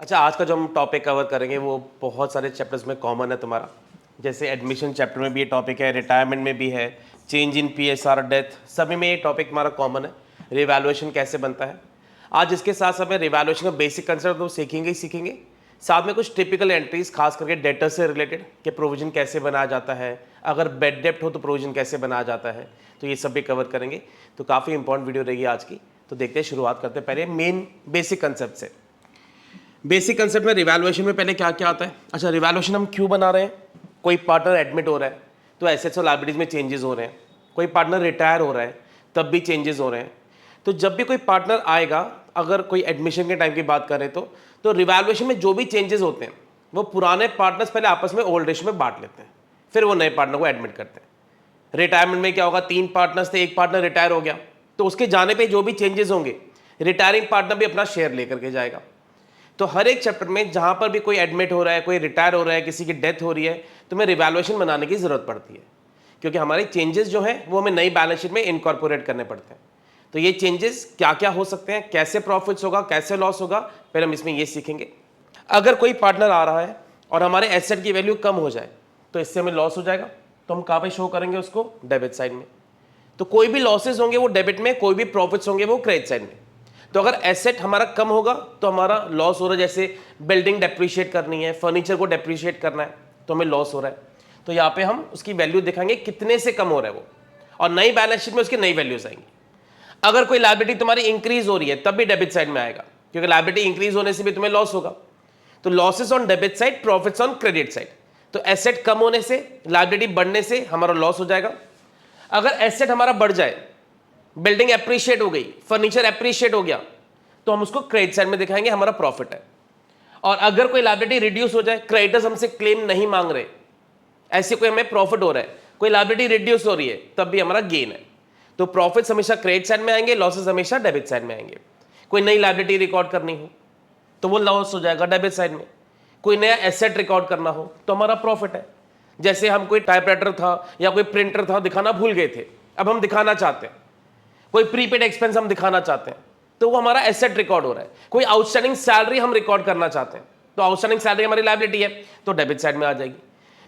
अच्छा, आज का जो हम टॉपिक कवर करेंगे वो बहुत सारे चैप्टर्स में कॉमन है तुम्हारा। जैसे एडमिशन चैप्टर में भी ये टॉपिक है, रिटायरमेंट में भी है, चेंज इन पीएसआर, डेथ, सभी में ये टॉपिक हमारा कॉमन है। रिवैल्यूएशन कैसे बनता है, आज इसके साथ साथ में रिवैल्यूएशन का बेसिक कंसेप्ट तो सीखेंगे ही सीखेंगे, साथ में कुछ टिपिकल एंट्रीज खास करके डेटर से रिलेटेड कि प्रोविजन कैसे बनाया जाता है, अगर बेड डेप्ट हो तो प्रोविजन कैसे बनाया जाता है, तो ये सब भी कवर करेंगे। तो काफ़ी इंपॉर्टेंट वीडियो रहेगी आज की। तो देखते हैं, शुरुआत करते हैं पहले मेन बेसिक कंसेप्ट से। बेसिक कंसेप्ट में रिवैल्यूएशन में पहले क्या क्या आता है। अच्छा, रिवैल्यूएशन हम क्यों बना रहे हैं? कोई पार्टनर एडमिट हो रहा है तो एसेट्स और लायबिलिटीज में चेंजेस हो रहे हैं, कोई पार्टनर रिटायर हो रहा है तब भी चेंजेस हो रहे हैं। तो जब भी कोई पार्टनर आएगा, अगर कोई एडमिशन के टाइम की बात करें तो रिवैल्यूएशन में जो भी चेंजेस होते हैं वो पुराने पार्टनर्स पहले आपस में ओल्ड रेशियो में बांट लेते हैं, फिर वो नए पार्टनर को एडमिट करते हैं। रिटायरमेंट में क्या होगा, 3 पार्टनर्स थे, एक पार्टनर रिटायर हो गया तो उसके जाने पर जो भी चेंजेस होंगे रिटायरिंग पार्टनर भी अपना शेयर लेकर के जाएगा। तो हर एक चैप्टर में जहां पर भी कोई एडमिट हो रहा है, कोई रिटायर हो रहा है, किसी की डेथ हो रही है, तो हमें रिवैल्यूएशन बनाने की जरूरत पड़ती है, क्योंकि हमारे चेंजेस जो हैं वो हमें नई बैलेंस शीट में इनकॉर्पोरेट करने पड़ते हैं। तो ये चेंजेस क्या क्या हो सकते हैं, कैसे प्रॉफिट्स होगा, कैसे लॉस होगा, पहले हम इसमें ये सीखेंगे। अगर कोई पार्टनर आ रहा है और हमारे एसेट की वैल्यू कम हो जाए तो इससे हमें लॉस हो जाएगा, तो हम कहाँ पे शो करेंगे उसको? डेबिट साइड में। तो कोई भी लॉसेज होंगे वो डेबिट में, कोई भी प्रॉफिट्स होंगे वो क्रेडिट साइड में। तो अगर एसेट हमारा कम होगा तो हमारा लॉस हो रहा है, जैसे बिल्डिंग डेप्रिशिएट करनी है, फर्नीचर को डेप्रिशिएट करना है तो हमें लॉस हो रहा है। तो यहाँ पे हम उसकी वैल्यू दिखाएंगे कितने से कम हो रहा है वो, और नई बैलेंस शीट में उसकी नई वैल्यूज आएंगी। अगर कोई लायबिलिटी तुम्हारी इंक्रीज हो रही है तब भी डेबिट साइड में आएगा, क्योंकि लायबिलिटी इंक्रीज होने से भी तुम्हें लॉस होगा। तो losses on debit side, profits on credit side. तो एसेट कम होने से, लायबिलिटी बढ़ने से हमारा लॉस हो जाएगा। अगर एसेट हमारा बढ़ जाए, बिल्डिंग एप्रिशिएट हो गई, फर्नीचर एप्रिशिएट हो गया, तो हम उसको क्रेडिट साइड में दिखाएंगे, हमारा प्रॉफिट है। और अगर कोई लायबिलिटी रिड्यूस हो जाए, क्रेडिटर्स हमसे क्लेम नहीं मांग रहे, ऐसे कोई हमें प्रॉफिट हो रहा है, कोई लायबिलिटी रिड्यूस हो रही है, तब भी हमारा गेन है। तो प्रॉफिट्स हमेशा क्रेडिट साइड में आएंगे, लॉसेस हमेशा डेबिट साइड में आएंगे। कोई नई लायबिलिटी रिकॉर्ड करनी हो तो वो लॉस हो जाएगा डेबिट साइड में। कोई नया एसेट रिकॉर्ड करना हो तो हमारा प्रॉफिट है। जैसे हम कोई टाइपराइटर था या कोई प्रिंटर था, दिखाना भूल गए थे, अब हम दिखाना चाहते हैं। कोई प्रीपेड एक्सपेंस हम दिखाना चाहते हैं तो वो हमारा एसेट रिकॉर्ड हो रहा है। कोई आउटस्टैंडिंग सैलरी हम रिकॉर्ड करना चाहते हैं तो आउटस्टैंडिंग सैलरी हमारी लायबिलिटी है तो डेबिट साइड में आ जाएगी।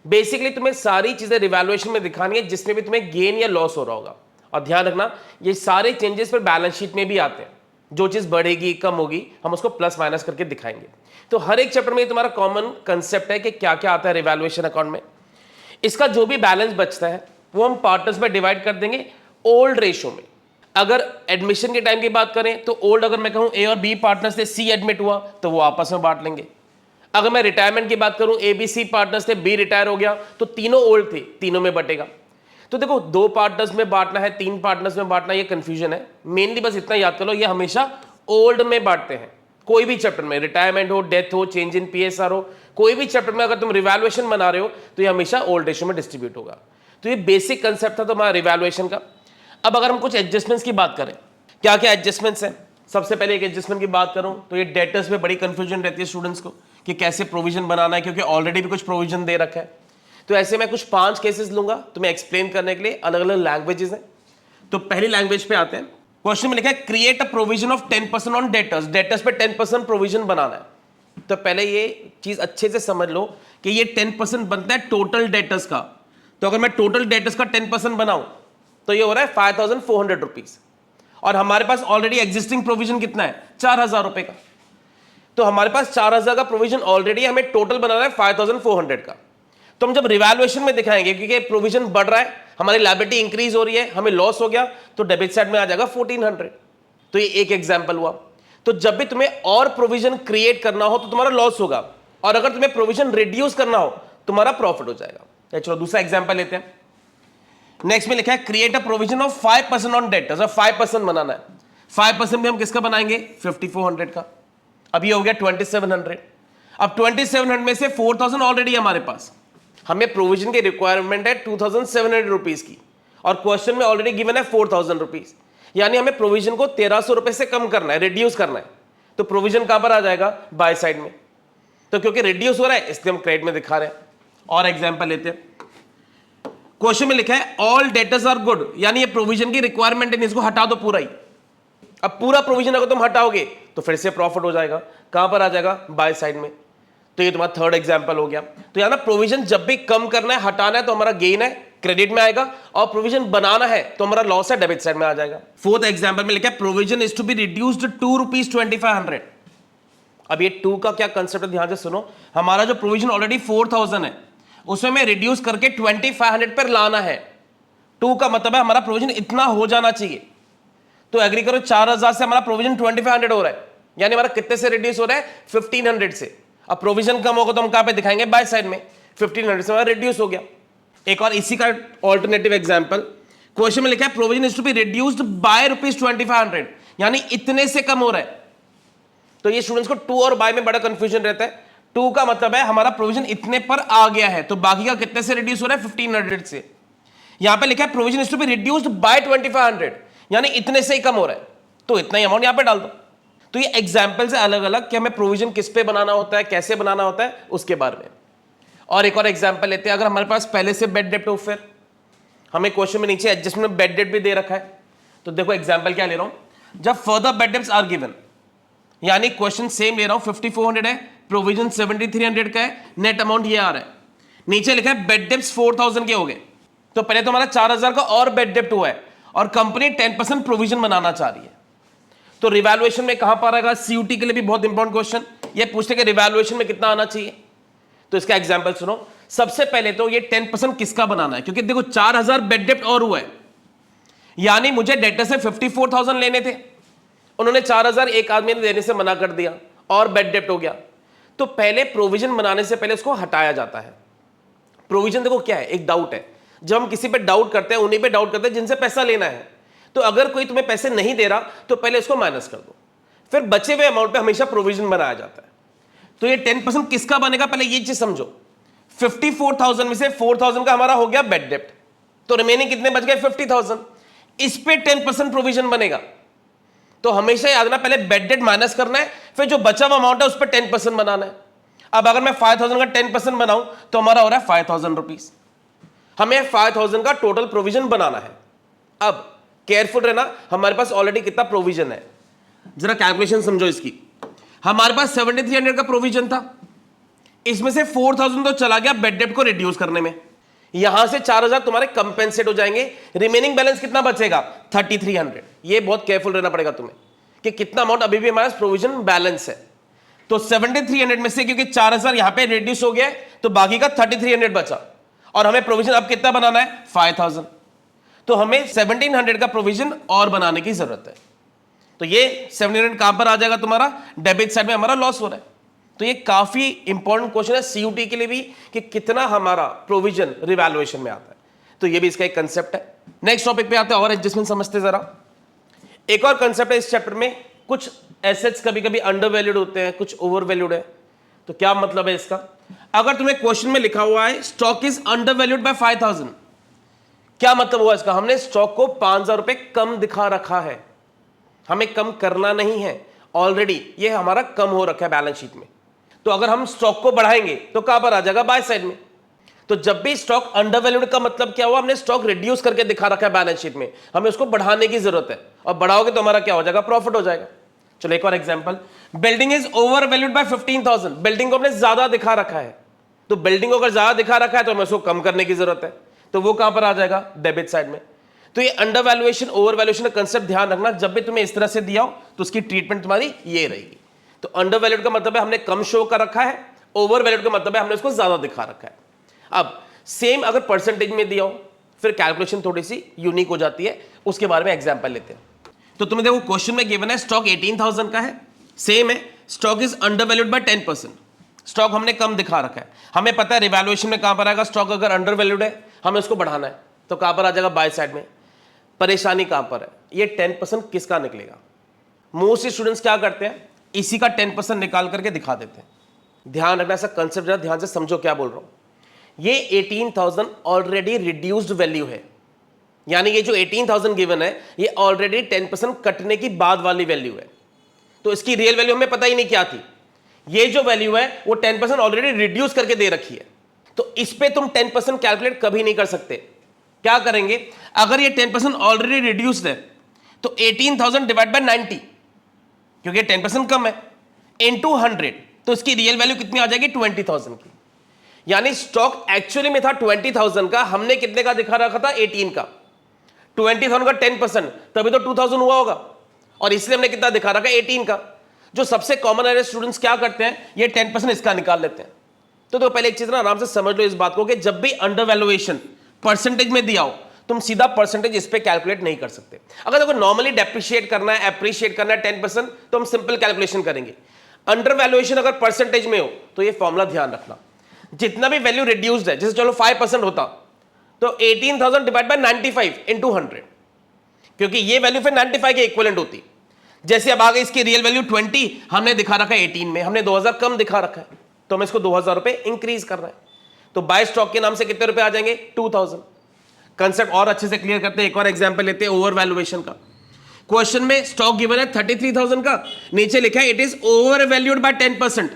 बेसिकली तुम्हें सारी चीजें रिवैल्यूएशन में दिखानी है जिसमें भी तुम्हें गेन या लॉस हो रहा होगा। और ध्यान रखना, ये सारे चेंजेस पर बैलेंस शीट में भी आते हैं। जो चीज बढ़ेगी कम होगी हम उसको प्लस माइनस करके दिखाएंगे। तो हर एक चैप्टर में तुम्हारा कॉमन कंसेप्ट है कि क्या क्या आता है रिवैल्यूएशन अकाउंट में। इसका जो भी बैलेंस बचता है वो हम पार्टनर्स में डिवाइड कर देंगे ओल्ड रेशियो में। अगर एडमिशन के टाइम की बात करें तो ओल्ड, अगर मैं कहूं ए और बी पार्टनर्स थे, सी एडमिट हुआ तो वो आपस में बांट लेंगे। अगर मैं रिटायरमेंट की बात करूं, ए बी सी पार्टनर्स थे, बी रिटायर हो गया तो तीनों ओल्ड थे, तीनों में बटेगा। तो देखो, 2 पार्टनर्स में बांटना है, 3 पार्टनर्स में बांटना, ये कंफ्यूजन है। मेनली बस इतना याद कर लो, ये हमेशा ओल्ड में बांटते हैं। कोई भी चैप्टर में, रिटायरमेंट हो, डेथ हो, चेंज इन पीएसआर हो, कोई भी चैप्टर में अगर तुम रिवैल्यूएशन बना रहे हो तो ये हमेशा ओल्ड रेशियो में डिस्ट्रीब्यूट होगा। तो ये बेसिक कंसेप्ट था तुम्हारा रिवैल्यूएशन का। अब अगर हम कुछ एडजस्टमेंट्स की बात करें, क्या क्या एडजस्टमेंट्स हैं। सबसे पहले एक एडजस्टमेंट की बात करूं तो ये डेटर्स में बड़ी कंफ्यूजन रहती है स्टूडेंट्स को कि कैसे प्रोविजन बनाना है, क्योंकि ऑलरेडी भी कुछ प्रोविजन दे रखा है। तो ऐसे मैं कुछ 5 केसेस लूंगा तुम्हें एक्सप्लेन करने के लिए। अलग अलग लैंग्वेजेस हैं। तो पहली लैंग्वेज पे आते हैं। क्वेश्चन में लिखा है create a provision of 10% on debtors. Debtors पे 10% प्रोविजन बनाना है। तो पहले ये चीज अच्छे से समझ लो कि ये 10% बनता है टोटल डेटर्स का। तो अगर मैं टोटल डेटर्स का 10% बनाऊं तो ये हो रहा है 5400 रुपीज, और हमारे पास ऑलरेडी एग्जिस्टिंग प्रोविजन कितना है? 4000 रुपए का। तो हमारे पास 4000 का प्रोविजन ऑलरेडी, हमें टोटल बनाना है 5400 का। तो हम जब रिवैल्यूएशन में दिखाएंगे, क्योंकि प्रोविजन बढ़ रहा है, हमारी लायबिलिटी इंक्रीज हो रही है, हमें लॉस हो गया, तो डेबिट साइड में आ जाएगा 1400। तो ये एक एग्जांपल हुआ। तो जब भी तुम्हें और प्रोविजन क्रिएट करना हो तो तुम्हारा लॉस होगा, और अगर तुम्हें प्रोविजन रिड्यूस करना हो तुम्हारा प्रॉफिट हो जाएगा। चलो दूसरा एग्जांपल लेते हैं। नेक्स्ट में लिखा है create a provision of 5% on debtors. 5% बनाना है। 5% में हम किसका बनाएंगे? 5400 का। अब ये हो गया 2700। अब 2700 में से 4000 ऑलरेडी हमारे पास, हमें प्रोविजन की रिक्वायरमेंट है 2700 रुपीज की, और क्वेश्चन में ऑलरेडी गिवन है 4000 रुपीज, यानी हमें प्रोविजन को 1300 रुपए से कम करना है, रिड्यूस करना है। तो प्रोविजन कहां पर आ जाएगा? बाय साइड में। तो क्योंकि रिड्यूस हो रहा है इसलिए हम क्रेडिट में दिखा रहे हैं। और एग्जांपल लेते हैं। क्वेश्चन में लिखा है ऑल डेटर्स आर गुड, यानी ये प्रोविजन की रिक्वायरमेंट है, इसको हटा दो पूरा ही। अब पूरा प्रोविजन अगर तुम हटाओगे तो फिर से प्रॉफिट हो जाएगा, कहां पर आ जाएगा, बाय साइड में। तो ये तुम्हारा थर्ड एग्जांपल हो गया। तो यार ना प्रोविजन जब भी कम करना है, हटाना है, तो हमारा गेन है, क्रेडिट में आएगा, और प्रोविजन बनाना है तो हमारा लॉस है, डेबिट साइड में आ जाएगा। फोर्थ एग्जांपल में लिखा है provision is to be reduced ₹2,2500। अब ये 2 का क्या कंसेप्ट है, ध्यान से सुनो। हमारा जो प्रोविजन ऑलरेडी 4,000 है, उसमें मैं रिड्यूस करके 2,500 पर लाना है। 2 का मतलब है हमारा प्रोविजन इतना हो जाना चाहिए। तो एग्री करो, 4,000 से हमारा प्रोविजन 2,500 हो रहा है, यानी हमारा कितने से रिड्यूस हो रहा है, 1,500 से। अब प्रोविजन कम होगा तो हम कहां पे दिखाएंगे, बाय साइड में। 1,500 से हमारा रिड्यूस हो गया। एक और इसी का ऑल्टरनेटिव एग्जांपल, क्वेश्चन में लिखा है provision is to be reduced by ₹2,500, यानी इतने से कम हो रहा है। तो ये स्टूडेंट्स को 2 और बाय में बड़ा कंफ्यूजन रहता है। 2 का मतलब है हमारा प्रोविजन इतने पर आ गया है, तो बाकी का कितने से रिड्यूस हो रहा है, 1,500 से। यहां पे लिखा है provision is to be reduced by 2,500, यानी इतने से ही कम हो रहा है, तो इतना ही अमाउंट यहां पे डाल दो। तो ये एग्जाम्पल्स है अलग अलग कि हमें प्रोविजन किस पे बनाना होता है, कैसे बनाना होता है, उसके बारे में। और एक और एग्जाम्पल लेते हैं। अगर हमारे पास पहले से बेड डेप्ट हो, फिर हमें क्वेश्चन में नीचे एडजस्टमेंट बेड डेप्ट भी दे रखा है। तो देखो एग्जाम्पल क्या ले रहा हूं, जब further bad debts are given, यानी क्वेश्चन सेम ले रहा हूं, 5,400 है, प्रोविजन 7,300 का है, नेट अमाउंट ये आ रहा है, नीचे लिखा है बेड डेप्ट्स 4,000 के हो गए। तो पहले तो हमारा 4,000 का और बेड डेप्ट हुआ है, और कंपनी 10% प्रोविजन बनाना चाह रही है। तो रिवैल्यूएशन में कहां पर आएगा, सीयूटी के लिए भी बहुत इंपॉर्टेंट क्वेश्चन ये पूछते कि रिवैल्यूएशन में कितना आना चाहिए। तो इसका एग्जांपल सुनो। सबसे पहले तो ये 10% किसका बनाना है, क्योंकि देखो 4,000 बेड डेप्ट और हुआ है, यानी मुझे डेटर से 54,000 लेने थे, उन्होंने 4,000 एक आदमी ने देने से मना कर दिया और बेड डेप्ट हो गया। तो पहले प्रोविजन बनाने से पहले उसको हटाया जाता है। प्रोविजन देखो क्या है, एक डाउट है। जब हम किसी पे डाउट करते हैं, उन्हीं पे डाउट करते हैं जिनसे पैसा लेना है। तो अगर कोई तुम्हें पैसे नहीं दे रहा तो पहले उसको माइनस कर दो, फिर बचे हुए अमाउंट पे हमेशा प्रोविजन बनाया जाता है। तो ये 10% किसका बनेगा, पहले ये चीज समझो। 54,000 में से 4,000 का हमारा हो गया बेड डेप्ट, तो रिमेनिंग कितने बच गए, 50,000। इस पे 10% प्रोविजन बनेगा। तो हमेशा याद रखना, पहले बेड डेप्ट माइनस करना है, फिर जो बचा हुआ अमाउंट है उस पर 10% बनाना है। अब अगर मैं 5,000 का 10% बनाऊं तो हमारा हो रहा है 5,000 रुपीज। हमें 5,000 का टोटल प्रोविजन बनाना है। अब केयरफुल रहना, हमारे पास ऑलरेडी कितना प्रोविजन है, जरा कैलकुलेशन समझो इसकी। हमारे पास 7,300 का प्रोविजन था, इसमें से 4,000 तो चला गया बेड डेप्ट को रिड्यूस करने में, यहां से 4,000 तुम्हारे कंपेंसेट हो जाएंगे। रिमेनिंग बैलेंस कितना बचेगा, 3,300। ये बहुत केयरफुल रहना पड़ेगा तुम्हें कि कितना अमाउंट अभी भी हमारे पास प्रोविजन बैलेंस है। तो 7,300 में से क्योंकि 4,000 यहां पे रिड्यूस हो गया तो बाकी का 3,300 बचा, और हमें प्रोविजन अब कितना बनाना है, 5,000। तो हमें 1,700 का प्रोविजन और बनाने की जरूरत है। तो ये 700 कहां पर आ जाएगा, तुम्हारा डेबिट साइड में हमारा लॉस हो रहा है। तो ये काफी इंपॉर्टेंट क्वेश्चन है सीयूटी के लिए भी कि कितना हमारा प्रोविजन रिवैल्यूएशन में आता है। तो ये भी इसका एक कंसेप्ट है। नेक्स्ट टॉपिक पे आते हैं और एडजस्टमेंट समझते जरा। एक और कंसेप्ट है इस चैप्टर में, कुछ एसेट्स कभी कभी अंडर वैल्यूड होते हैं, कुछ ओवर वैल्यूड है। तो क्या मतलब है इसका, अगर तुम्हें क्वेश्चन में लिखा हुआ है stock is under valued bye 5,000, क्या मतलब हुआ इसका, हमने स्टॉक को 5,000 रुपए कम दिखा रखा है, हमें कम करना नहीं है, ऑलरेडी ये हमारा कम हो रखा है बैलेंस शीट में। तो अगर हम स्टॉक को बढ़ाएंगे तो कहां पर आ जाएगा, बाय साइड में। तो जब भी स्टॉक अंडर वैल्यूड का मतलब क्या हुआ, हमने स्टॉक रिड्यूस करके दिखा रखा है बैलेंस शीट में, हमें उसको बढ़ाने की जरूरत है, और बढ़ाओगे तो हमारा क्या हो जाएगा, प्रॉफिट हो जाएगा। चलो एक और example, building is over valued bye 15,000, building को हमने ज्यादा दिखा रखा है। तो बिल्डिंग को अगर ज्यादा दिखा रखा है तो हमें उसको कम करने की जरूरत है, तो वो कहां पर आ जाएगा, डेबिट साइड में। तो ये अंडर वैल्यूएशन ओवर वैल्यूएशन का कंसेप्ट ध्यान रखना, जब भी तुम्हें इस तरह से दिया हो तो उसकी ट्रीटमेंट तुम्हारी ये रहेगी। तो अंडर वैल्यूड का मतलब है हमने कम शो कर रखा है, ओवर वैल्यूड का मतलब है हमने उसको ज्यादा दिखा रखा है। अब सेम अगर परसेंटेज में दिया हो फिर कैलकुलेशन थोड़ी सी यूनिक हो जाती है, उसके बारे में एग्जांपल लेते हैं। तो तुम्हें देखो क्वेश्चन में गिवन है स्टॉक 18,000 का है, सेम है, stock is under valued bye 10%, stock हमने कम दिखा रखा है। हमें पता है रिवैल्यूएशन में कहां पर आएगा, स्टॉक अगर अंडर वैल्यूड है हमें उसको बढ़ाना है तो कहां पर आ जाएगा, बाय साइड में। परेशानी कहां पर है, ये 10% किसका निकलेगा। मोस्ट स्टूडेंट्स क्या करते हैं, इसी का 10% निकाल करके दिखा देते हैं। ध्यान रखना, ऐसा कंसेप्ट जरा ध्यान से समझो क्या बोल रहा हूं। ये 18,000 ऑलरेडी रिड्यूस्ड वैल्यू है, यानी ये जो 18,000 गिवन है ये ऑलरेडी 10% कटने की बाद वाली वैल्यू है। तो इसकी रियल वैल्यू हमें पता ही नहीं क्या थी, ये जो वैल्यू है वो 10% ऑलरेडी रिड्यूस करके दे रखी है। तो इस पे तुम 10% कैलकुलेट कभी नहीं कर सकते। क्या करेंगे, अगर ये 10% ऑलरेडी रिड्यूस्ड है तो 18,000 डिवाइड बाय 90, क्योंकि 10% कम है, इनटू 100, तो इसकी रियल वैल्यू कितनी आ जाएगी 20,000 की। यानी स्टॉक एक्चुअली में था 20,000 का, हमने कितने का दिखा रखा था 18 का। 20,000 का 10%, तभी तो 2,000 हुआ होगा, और इसलिए हमने कितना दिखा रखा 18 का। जो सबसे कॉमन है स्टूडेंट्स क्या करते हैं, ये 10% इसका निकाल लेते हैं। तो पहले एक चीज ना आराम से समझ लो इस बात को कि जब भी अंडर वैल्यूएशन परसेंटेज में दिया हो, तुम सीधा परसेंटेज इस पे कैलकुलेट नहीं कर सकते। अगर देखो नॉर्मली डेप्रिशिएट करना है, एप्रिशिएट करना है 10%, तो हम सिंपल कैलकुलेशन करेंगे। अंडर वैल्यूएशन अगर परसेंटेज में हो तो ये फॉर्मूला ध्यान रखना, जितना भी वैल्यू रिड्यूस्ड है, जैसे चलो 5% होता तो 18,000 डिवाइड बाय 95 इंटू 100, क्योंकि ये वैल्यू फिर 95 के इक्विवेलेंट होती। जैसे अब आ गई इसकी रियल वैल्यू 20, हमने दिखा रखा है 18 में, हमने 2,000 कम दिखा रखा है, तो हमें इसको 2,000 रुपए इंक्रीज करना है। तो बाय स्टॉक के नाम से कितने रुपए आ जाएंगे 2,000। कंसेप्ट और अच्छे से क्लियर करते हैं, एक और एग्जांपल लेते हैं ओवर वैल्यूएशन का। क्वेश्चन में स्टॉक गिवन है 33,000 का, नीचे लिखा है it is over valued bye 10%।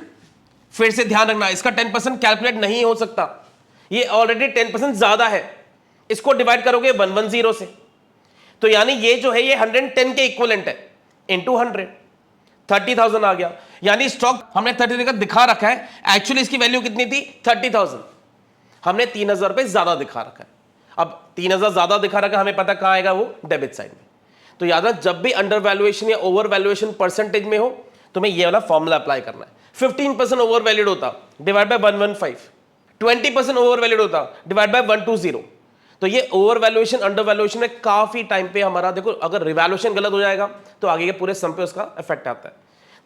फिर से ध्यान रखना, इसका 10% कैलकुलेट नहीं हो सकता, ये ऑलरेडी 10% ज्यादा है। इसको डिवाइड करोगे 110 से, तो यानी ये जो है ये 110 के इक्विवेलेंट है, इंटू 100, 30,000 आ गया। यानी स्टॉक हमने 33 का दिखा रखा है, एक्चुअली इसकी वैल्यू कितनी थी 30,000, हमने 3,000 रुपए ज्यादा दिखा रखा है। अब 3,000 ज्यादा दिखा रखा है, हमें पता कहां आएगा वो डेबिट साइड में। तो याद रख, जब भी अंडर वैल्यूएशन या ओवर वैल्यूएशन परसेंटेज में हो, तुम्हें ये वाला फॉर्मूला अप्लाई करना है। 15% ओवर वैल्यूड होता डिवाइड बाय 115, 20% ओवर वैल्यूड होता डिवाइड बाय 120। तो ये ओवर वैल्यूएशन अंडर वैल्यूएशन में काफी टाइम पे हमारा, देखो अगर रिवैल्यूएशन गलत हो जाएगा तो आगे के पूरे सम पे उसका इफेक्ट आता है।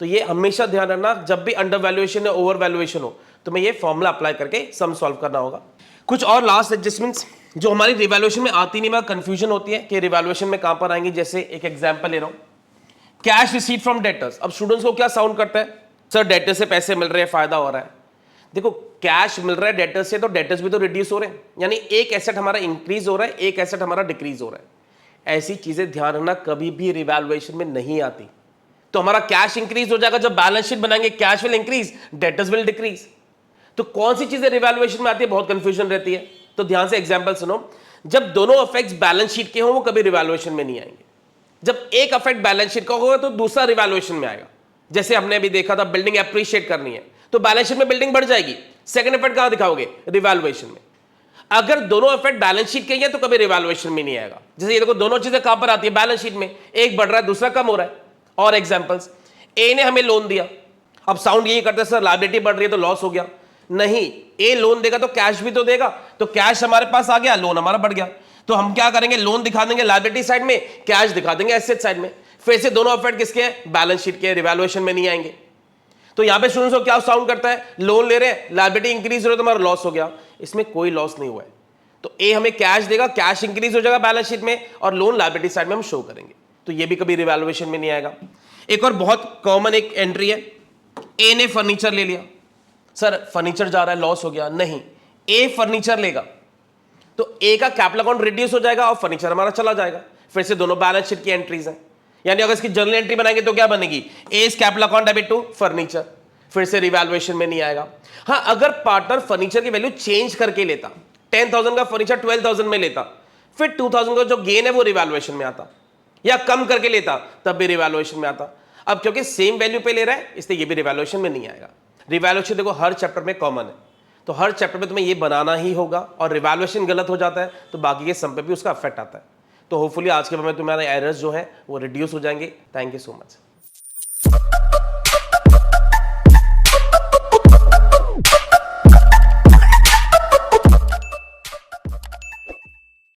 तो ये हमेशा ध्यान रखना, जब भी अंडर वैल्यूएशन या ओवर वैल्यूएशन हो तो मैं ये फॉर्मूला अप्लाई करके सम सॉल्व करना होगा। कुछ और लास्ट एडजस्टमेंट्स जो हमारी रिवैल्यूएशन में आती नहीं, कंफ्यूजन होती है कि रिवैल्यूएशन में कहां पर आएंगी। जैसे एक एग्जांपल ले रहा हूं, कैश रिसीट फ्रॉम डेटर्स। अब स्टूडेंट्स को क्या साउंड करता है, सर डेटर से पैसे मिल रहे हैं, फायदा हो रहा है। देखो कैश मिल रहा है डेटर्स से, तो डेटर्स भी तो रिड्यूस हो रहे हैं, यानी एक एसेट हमारा इंक्रीज हो रहा है, एक एसेट हमारा डिक्रीज हो रहा है। ऐसी चीजें ध्यान रखना कभी भी रिवैल्यूएशन में नहीं आती। तो हमारा कैश इंक्रीज हो जाएगा, जब बैलेंस शीट बनाएंगे cash will increase, debtors will decrease. तो कौन सी चीजें रिवैल्यूएशन में आती है, बहुत कंफ्यूजन रहती है। तो ध्यान से एग्जांपल सुनो, जब दोनों इफेक्ट्स बैलेंस शीट के हो वो कभी रिवैल्यूएशन में नहीं आएंगे। जब एक इफेक्ट बैलेंस शीट का होगा तो दूसरा रिवैल्यूएशन में आएगा। जैसे हमने अभी देखा था, बिल्डिंग एप्रिशिएट करनी है तो बैलेंस शीट में बिल्डिंग बढ़ जाएगी, सेकंड इफेक्ट कहां दिखाओगे रिवैल्यूएशन में। अगर दोनों इफेक्ट बैलेंस शीट के ही है तो कभी रिवैल्यूएशन में नहीं आएगा। जैसे ये देखो दोनों चीजें कहां पर आती है बैलेंस शीट में, एक बढ़ रहा है दूसरा कम हो रहा है। और एग्जांपल्स, ए ने हमें लोन दिया, अब साउंड यही करते हैं सर लायबिलिटी बढ़ रही है तो लॉस हो गया। नहीं, ए लोन देगा तो कैश भी तो देगा, तो कैश हमारे पास आ गया, लोन हमारा बढ़ गया। तो हम क्या करेंगे, लोन दिखा देंगे लायबिलिटी साइड में, कैश दिखा देंगे एसेट साइड में। फिर से दोनों इफेक्ट किसके हैं, बैलेंस शीट के, रिवैल्यूएशन में नहीं आएंगे। तो यहां पे स्टूडेंट्स को क्या साउंड करता है, लोन ले रहे हैं, लायबिलिटी इंक्रीज हो रही है तो हमारा लॉस हो गया। इसमें कोई लॉस नहीं हुआ है। तो ए हमें कैश देगा, कैश इंक्रीज हो जाएगा बैलेंस शीट में, और लोन लायबिलिटी साइड में हम शो करेंगे। तो ये भी कभी रिवैल्यूएशन में नहीं आएगा। एक और बहुत कॉमन एक एंट्री है, ए ने फर्नीचर ले लिया, सर फर्नीचर जा रहा है लॉस हो गया। नहीं, ए फर्नीचर लेगा तो ए का कैपिटल अकाउंट रिड्यूस हो जाएगा और फर्नीचर हमारा चला जाएगा। फिर से दोनों बैलेंस शीट की एंट्रीज हैं, यानी अगर इसकी जर्नल एंट्री बनाएंगे तो क्या बनेगी, A is capital account debit to furniture, फिर से रिवैल्यूएशन में नहीं आएगा। हाँ, अगर पार्टनर फर्नीचर की वैल्यू चेंज करके लेता, 10,000 का फर्नीचर 12,000 में लेता, फिर 2,000 का जो गेन है वो रिवैल्यूएशन में आता, या कम करके लेता तब भी रिवैल्यूएशन में आता। अब क्योंकि सेम वैल्यू पे ले रहा है इसलिए ये भी रिवैल्यूएशन में नहीं आएगा। रिवैल्यूएशन देखो हर चैप्टर में कॉमन है, तो हर चैप्टर में तुम्हें ये बनाना ही होगा, और रिवैल्यूएशन गलत हो जाता है तो बाकी के सम पे भी उसका इफेक्ट आता है। तो होपफुली आज के में तुम्हारे एरर्स जो है वो रिड्यूस हो जाएंगे। Thank you so much.